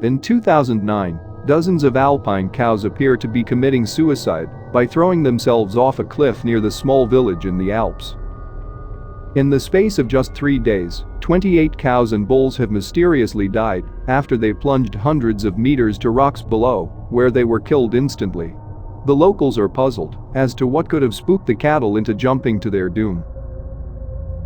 In 2009, dozens of Alpine cows appear to be committing suicide by throwing themselves off a cliff near the small village in the Alps. In the space of just 3 days, 28 cows and bulls have mysteriously died after they plunged hundreds of meters to rocks below, where they were killed instantly. The locals are puzzled as to what could have spooked the cattle into jumping to their doom.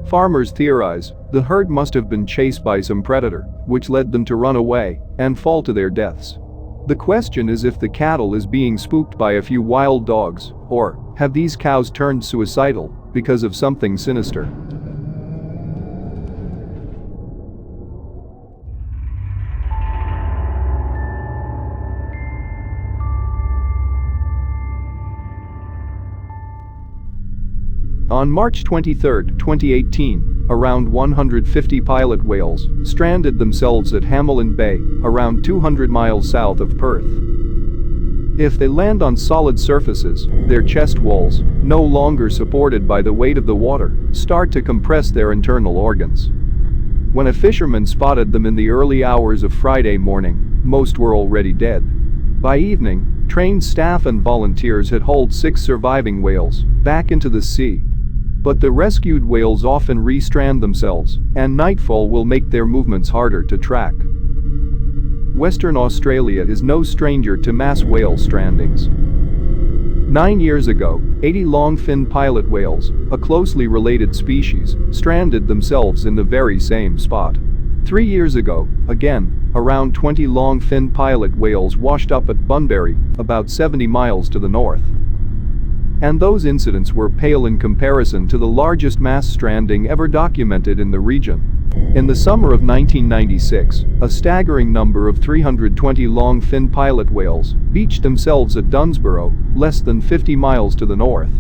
Farmers theorize the herd must have been chased by some predator, which led them to run away and fall to their deaths. The question is if the cattle is being spooked by a few wild dogs, or have these cows turned suicidal because of something sinister. On March 23, 2018, around 150 pilot whales stranded themselves at Hamelin Bay, around 200 miles south of Perth. If they land on solid surfaces, their chest walls, no longer supported by the weight of the water, start to compress their internal organs. When a fisherman spotted them in the early hours of Friday morning, most were already dead. By evening, trained staff and volunteers had hauled 6 surviving whales back into the sea. But the rescued whales often re-strand themselves, and nightfall will make their movements harder to track. Western Australia is no stranger to mass whale strandings. 9 years ago, 80 long-fin pilot whales, a closely related species, stranded themselves in the very same spot. 3 years ago, again, around 20 long-fin pilot whales washed up at Bunbury, about 70 miles to the north. And those incidents were pale in comparison to the largest mass stranding ever documented in the region. In the summer of 1996, a staggering number of 320 long-fin pilot whales beached themselves at Dunsborough, less than 50 miles to the north.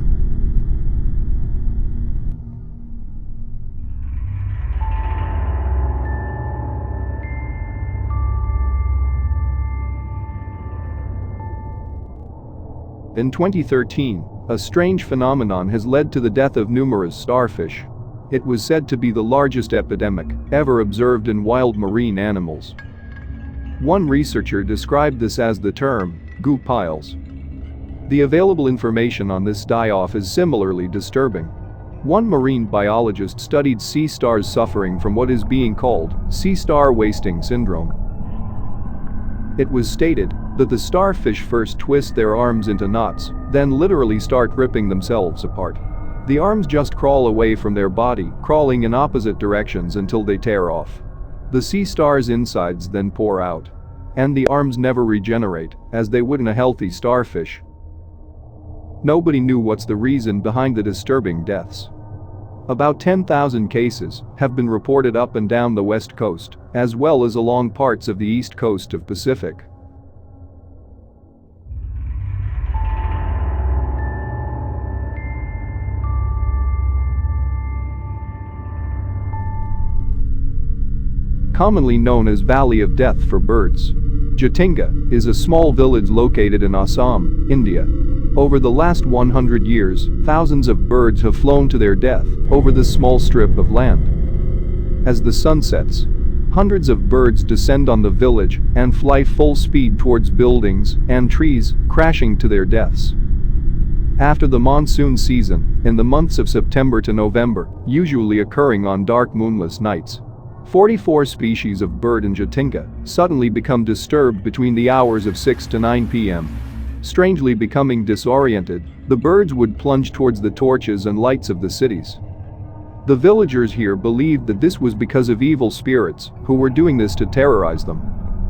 In 2013, a strange phenomenon has led to the death of numerous starfish. It was said to be the largest epidemic ever observed in wild marine animals. One researcher described this as the term, goo piles. The available information on this die-off is similarly disturbing. One marine biologist studied sea stars suffering from what is being called sea star wasting syndrome. It was stated that the starfish first twist their arms into knots, then literally start ripping themselves apart. The arms just crawl away from their body, crawling in opposite directions until they tear off. The sea star's insides then pour out. And the arms never regenerate, as they would in a healthy starfish. Nobody knew what's the reason behind the disturbing deaths. About 10,000 cases have been reported up and down the west coast, as well as along parts of the east coast of Pacific. Commonly known as Valley of Death for birds, Jatinga is a small village located in Assam, India. Over the last 100 years, thousands of birds have flown to their death over this small strip of land. As the sun sets, hundreds of birds descend on the village and fly full speed towards buildings and trees, crashing to their deaths. After the monsoon season, in the months of September to November, usually occurring on dark moonless nights, 44 species of bird in Jatinga suddenly become disturbed between the hours of 6 to 9 p.m. Strangely becoming disoriented, the birds would plunge towards the torches and lights of the cities. The villagers here believed that this was because of evil spirits who were doing this to terrorize them.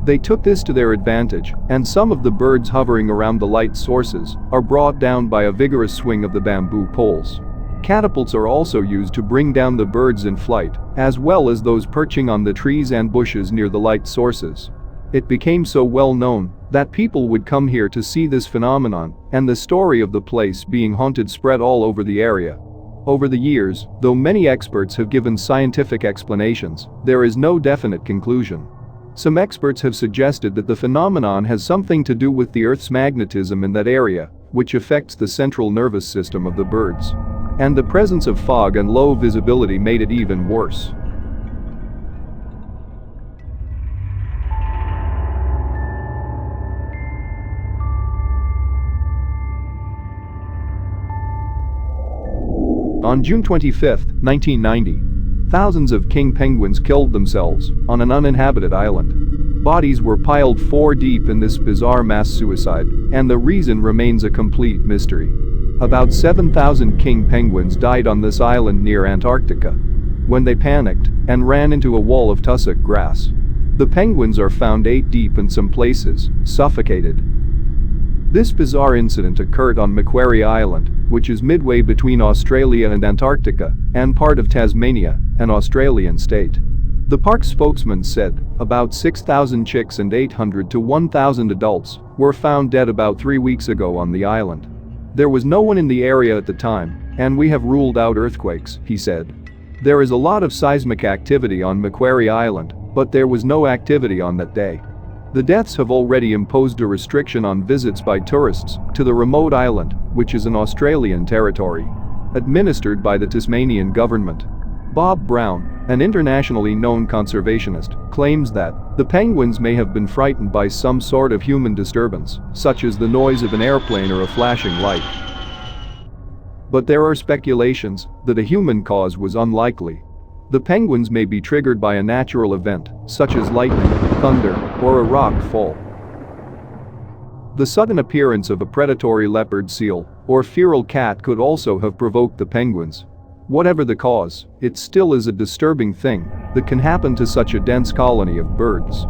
They took this to their advantage, and some of the birds hovering around the light sources are brought down by a vigorous swing of the bamboo poles. Catapults are also used to bring down the birds in flight, as well as those perching on the trees and bushes near the light sources. It became so well known that people would come here to see this phenomenon, and the story of the place being haunted spread all over the area. Over the years, though many experts have given scientific explanations, there is no definite conclusion. Some experts have suggested that the phenomenon has something to do with the Earth's magnetism in that area, which affects the central nervous system of the birds. And the presence of fog and low visibility made it even worse. On June 25, 1990, thousands of king penguins killed themselves on an uninhabited island. Bodies were piled 4 deep in this bizarre mass suicide, and the reason remains a complete mystery. About 7,000 king penguins died on this island near Antarctica when they panicked and ran into a wall of tussock grass. The penguins are found 8 deep in some places, suffocated. This bizarre incident occurred on Macquarie Island, which is midway between Australia and Antarctica, and part of Tasmania, an Australian state. The park spokesman said about 6,000 chicks and 800 to 1,000 adults were found dead about 3 weeks ago on the island. There was no one in the area at the time, and we have ruled out earthquakes, he said. There is a lot of seismic activity on Macquarie Island, but there was no activity on that day. The deaths have already imposed a restriction on visits by tourists to the remote island, which is an Australian territory administered by the Tasmanian government. Bob Brown, an internationally known conservationist, claims that the penguins may have been frightened by some sort of human disturbance, such as the noise of an airplane or a flashing light. But there are speculations that a human cause was unlikely. The penguins may be triggered by a natural event, such as lightning, thunder, or a rock fall. The sudden appearance of a predatory leopard seal or feral cat could also have provoked the penguins. Whatever the cause, it still is a disturbing thing that can happen to such a dense colony of birds.